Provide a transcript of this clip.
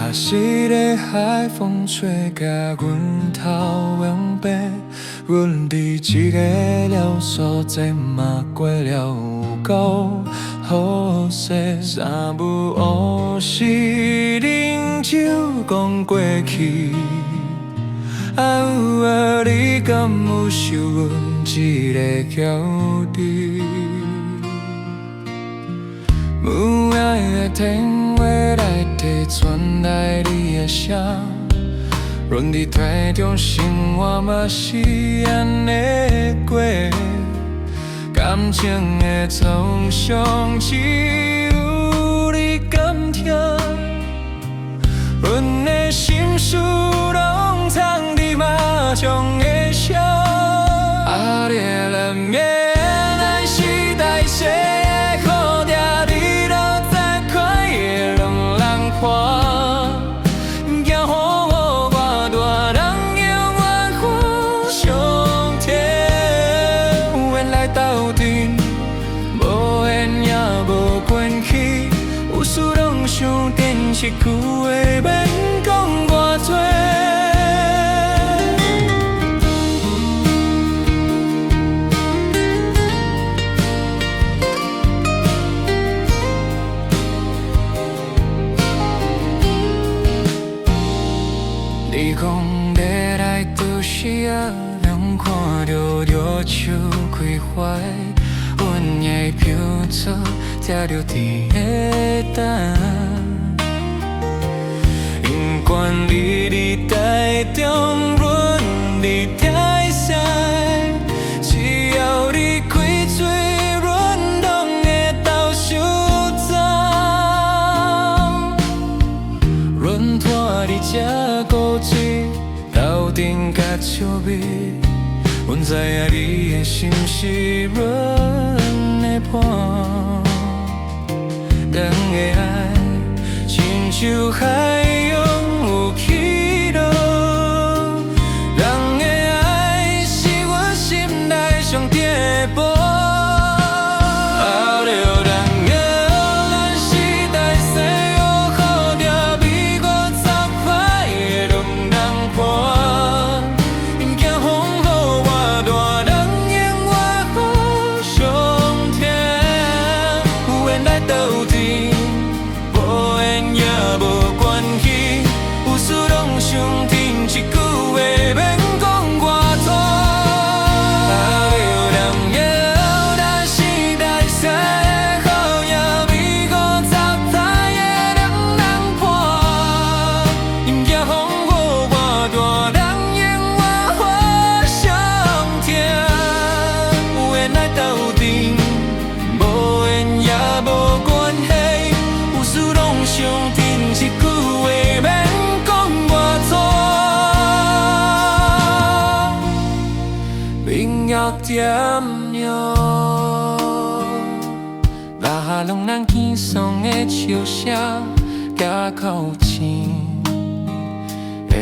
也是咧海风吹甲阮头往北，阮伫这个了所在嘛过了有够好势，三不五时啉酒讲过去。啊有啊，你敢有想阮一个晓得？母爱的电话来提传来你的声，阮伫台中生活嘛是安尼过，感情的创伤只有你敢听，阮的心事拢藏伫麻将的声，啊你难免来时代世的苦定，你都知看的两人看，惊予我大人永远互相甜，原来斗阵无缘也无关系，有事拢想电一句话免讲偌多。你讲要来都市啊，人看着着手开怀，阮的票册才着伫个等。不管你伫台中，阮伫台西，只要你开嘴，阮拢会投手掌。阮拖你这古锥，斗阵甲笑味，阮知影你的心是阮的伴，等的爱亲像海洋。有起落，人的爱是阮心内上第一步。后着人约咱时代西湖好着美国杂派的两人伴，惊风雨我大人永远互相甜，有缘来斗阵，无缘也无关系。想听一句话，免讲偌多。啊，有人要咱时代西的好也美国杂派的两人伴，因惊风雨我大人永远互相疼，有缘来斗阵，无缘也无关系，有事拢想听一句话，免。点亮，拉下两人轻松的笑声，甲口琴的